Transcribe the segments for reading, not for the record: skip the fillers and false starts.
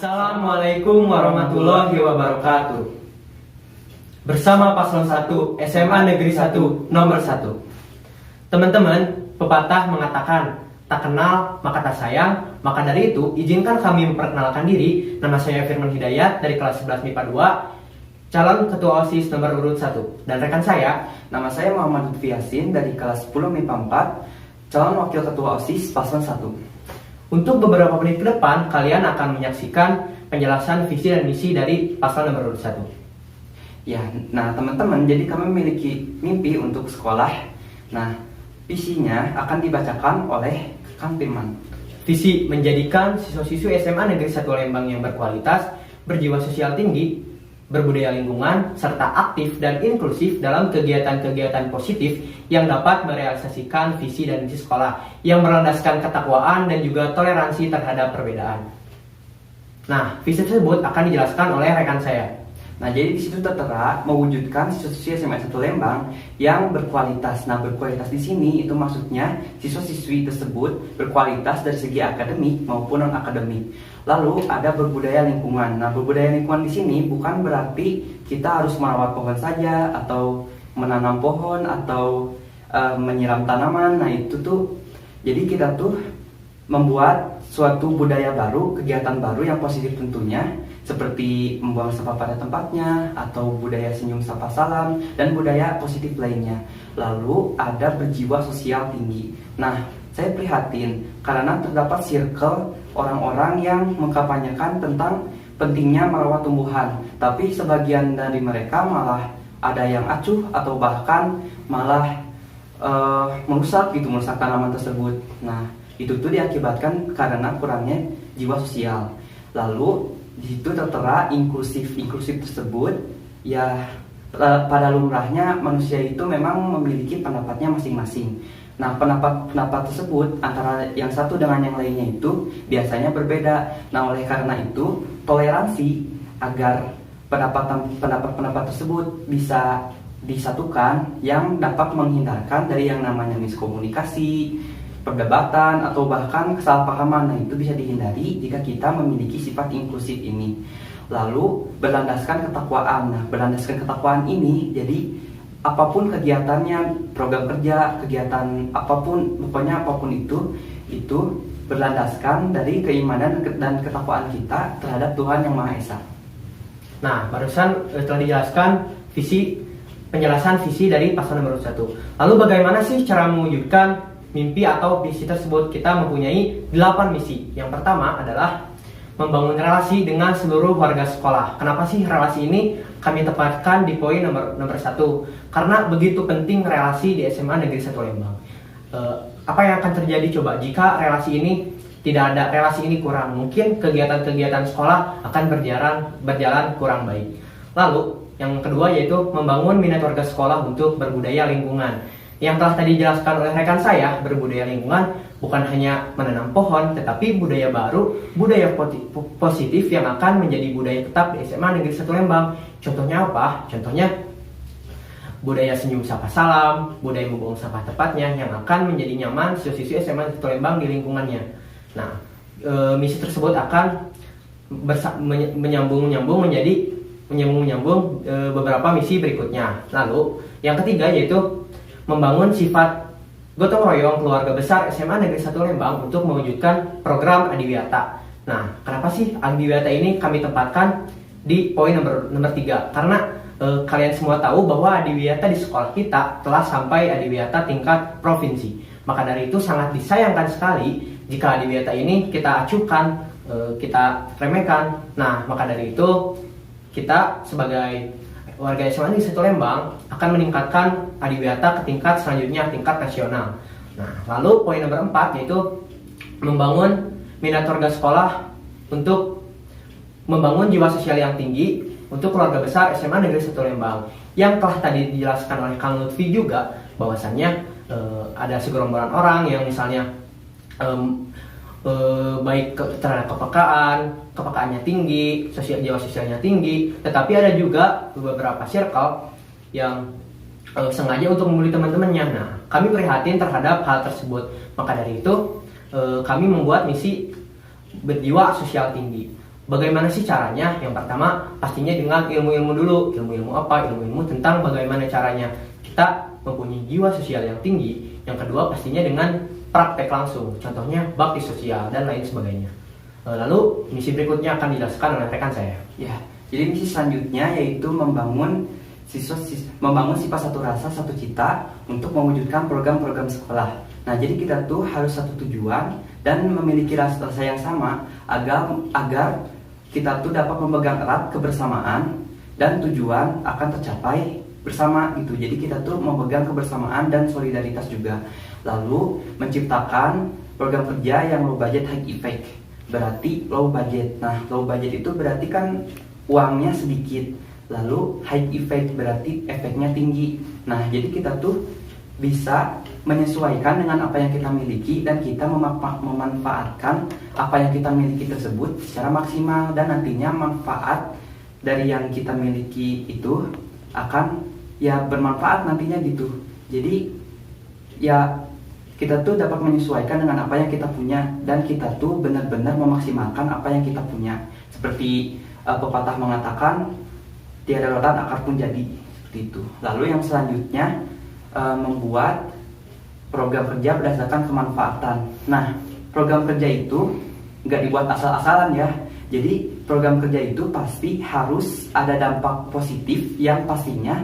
Assalamualaikum warahmatullahi wabarakatuh. Bersama Paslon 1 SMA Negeri 1 nomor 1. Teman-teman, pepatah mengatakan tak kenal maka tak sayang. Maka dari itu, izinkan kami memperkenalkan diri. Nama saya Firman Hidayat dari kelas 11 MIPA 2, calon ketua OSIS nomor urut 1. Dan rekan saya, nama saya Muhammad Lutfi Yasin dari kelas 10 MIPA 4, calon wakil ketua OSIS Paslon 1. Untuk beberapa menit ke depan, kalian akan menyaksikan penjelasan visi dan misi dari paslon nomor urut 1. Ya, nah teman-teman, jadi kami memiliki mimpi untuk sekolah. Nah, visinya akan dibacakan oleh Kang Firman. Visi menjadikan siswa-siswi SMA Negeri 1 Lembang yang berkualitas, berjiwa sosial tinggi, berbudaya lingkungan, serta aktif dan inklusif dalam kegiatan-kegiatan positif yang dapat merealisasikan visi dan misi sekolah yang berlandaskan ketakwaan dan juga toleransi terhadap perbedaan. Nah, visi tersebut akan dijelaskan oleh rekan saya. Nah, jadi di situ tertera mewujudkan siswa-siswi SMA 1 Lembang yang berkualitas. Nah, berkualitas di sini itu maksudnya siswa-siswi tersebut berkualitas dari segi akademik maupun non-akademik. Lalu ada berbudaya lingkungan. Nah, berbudaya lingkungan di sini bukan berarti kita harus merawat pohon saja atau menanam pohon atau menyiram tanaman. Nah, itu tuh jadi kita tuh membuat suatu budaya baru, kegiatan baru yang positif tentunya, seperti membuang sampah pada tempatnya, atau budaya senyum sapa salam, dan budaya positif lainnya. Lalu ada berjiwa sosial tinggi. Nah, saya prihatin karena terdapat circle orang-orang yang mengkampanyekan tentang pentingnya merawat tumbuhan, tapi sebagian dari mereka malah ada yang acuh atau bahkan malah merusak tanaman tersebut. Nah, itu tuh diakibatkan karena kurangnya jiwa sosial. Lalu di situ tertera inklusif tersebut ya, pada lumrahnya manusia itu memang memiliki pendapatnya masing-masing. Nah, pendapat tersebut antara yang satu dengan yang lainnya itu biasanya berbeda. Nah, oleh karena itu toleransi agar pendapat tersebut bisa disatukan yang dapat menghindarkan dari yang namanya miskomunikasi, perdebatan, atau bahkan kesalahpahaman. Nah, itu bisa dihindari jika kita memiliki sifat inklusif ini. Lalu berlandaskan ketakwaan. Nah, berlandaskan ketakwaan ini jadi apapun kegiatannya, program kerja, kegiatan apapun, pokoknya apapun itu berlandaskan dari keimanan dan ketakwaan kita terhadap Tuhan Yang Maha Esa. Nah, barusan telah dijelaskan penjelasan visi dari paslon nomor 1. Lalu bagaimana sih cara mewujudkan mimpi atau visi tersebut? Kita mempunyai 8 misi. Yang pertama adalah membangun relasi dengan seluruh warga sekolah. Kenapa sih relasi ini kami tempatkan di poin nomor 1? Karena begitu penting relasi di SMA Negeri 1 Lembang. Apa yang akan terjadi coba jika relasi ini tidak ada, relasi ini kurang? Mungkin kegiatan-kegiatan sekolah akan berjalan kurang baik. Lalu yang kedua yaitu membangun minat warga sekolah untuk berbudaya lingkungan. Yang telah tadi dijelaskan oleh rekan saya, berbudaya lingkungan bukan hanya menanam pohon, tetapi budaya baru, budaya positif yang akan menjadi budaya tetap di SMA Negeri 1 Lembang. Contohnya apa? Contohnya budaya senyum sapa salam, budaya membuang sampah tepatnya yang akan menjadi nyaman siswa-siswi SMA Negeri 1 Lembang di lingkungannya. Nah, misi tersebut akan menyambung beberapa misi berikutnya. Lalu yang ketiga yaitu membangun sifat gotong royong keluarga besar SMA Negeri 1 Lembang untuk mewujudkan program Adiwiyata. Nah, kenapa sih Adiwiyata ini kami tempatkan di poin nomor 3? Karena kalian semua tahu bahwa Adiwiyata di sekolah kita telah sampai Adiwiyata tingkat provinsi. Maka dari itu sangat disayangkan sekali jika Adiwiyata ini kita acuhkan, kita remehkan. Nah, maka dari itu kita sebagai warga SMA Negeri 1 Lembang akan meningkatkan Adiwiyata ke tingkat selanjutnya, tingkat nasional. Nah, lalu poin nomor 4 yaitu membangun minat warga sekolah untuk membangun jiwa sosial yang tinggi untuk keluarga besar SMA Negeri 1 Lembang. Yang telah tadi dijelaskan oleh Kang Lutfi juga bahwasannya ada segerombolan orang yang misalnya baik terhadap kepekaannya tinggi, jiwa sosialnya tinggi, tetapi ada juga beberapa circle yang sengaja untuk membuli teman-temannya. Nah, kami prihatin terhadap hal tersebut. Maka dari itu kami membuat misi berjiwa sosial tinggi. Bagaimana sih caranya? Yang pertama pastinya dengan ilmu-ilmu dulu. Ilmu-ilmu apa? Ilmu-ilmu tentang bagaimana caranya kita mempunyai jiwa sosial yang tinggi. Yang kedua pastinya dengan praktek langsung. Contohnya bakti sosial dan lain sebagainya. Lalu misi berikutnya akan dijelaskan oleh rekan saya. Ya, jadi misi selanjutnya yaitu membangun sifat satu rasa satu cita untuk mewujudkan program-program sekolah. Nah, jadi kita tuh harus satu tujuan dan memiliki rasa yang sama agar kita tuh dapat memegang erat kebersamaan dan tujuan akan tercapai bersama gitu. Jadi kita tuh memegang kebersamaan dan solidaritas juga. Lalu menciptakan program kerja yang low budget high effect. Berarti low budget. Nah, low budget itu berarti kan uangnya sedikit. Lalu high effect berarti efeknya tinggi. Nah, jadi kita tuh bisa menyesuaikan dengan apa yang kita miliki dan kita memanfaatkan apa yang kita miliki tersebut secara maksimal, dan nantinya manfaat dari yang kita miliki itu akan ya bermanfaat nantinya gitu. Jadi ya kita tuh dapat menyesuaikan dengan apa yang kita punya dan kita tuh benar-benar memaksimalkan apa yang kita punya. Seperti pepatah mengatakan tiada rotan akar pun jadi, seperti itu. Lalu yang selanjutnya membuat program kerja berdasarkan kemanfaatan. Nah, program kerja itu nggak dibuat asal-asalan ya. Jadi program kerja itu pasti harus ada dampak positif yang pastinya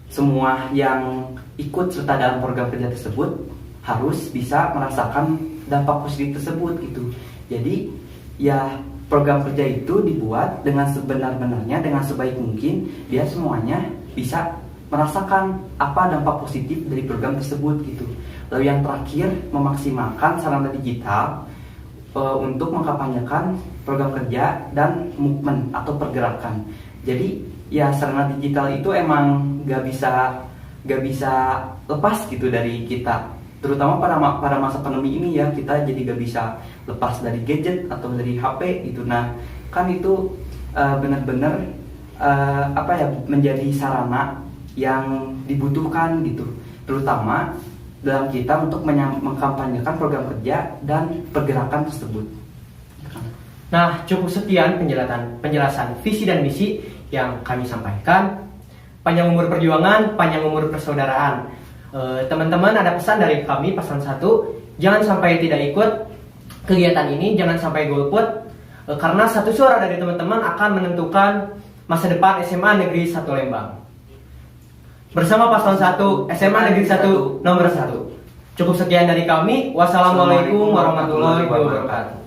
semua yang ikut serta dalam program kerja tersebut harus bisa merasakan dampak positif tersebut gitu. Jadi ya program kerja itu dibuat dengan sebenar-benarnya, dengan sebaik mungkin biar semuanya bisa merasakan apa dampak positif dari program tersebut gitu. Lalu yang terakhir, memaksimalkan sarana digital untuk mengkampanyekan program kerja dan movement atau pergerakan. Jadi ya sarana digital itu emang gak bisa lepas gitu dari kita. Terutama pada masa pandemi ini ya, kita jadi gak bisa lepas dari gadget atau dari HP gitu. Nah, kan itu benar-benar menjadi sarana yang dibutuhkan gitu, terutama dalam kita untuk mengkampanyekan program kerja dan pergerakan tersebut. Nah, cukup sekian penjelasan visi dan misi yang kami sampaikan. Panjang umur perjuangan, panjang umur persaudaraan. Teman-teman, ada pesan dari kami paslon 1, jangan sampai tidak ikut kegiatan ini, jangan sampai golput, karena satu suara dari teman-teman akan menentukan masa depan SMA Negeri 1 Lembang. Bersama paslon 1 SMA Negeri 1 nomor 1. Cukup sekian dari kami. Wassalamualaikum warahmatullahi wabarakatuh.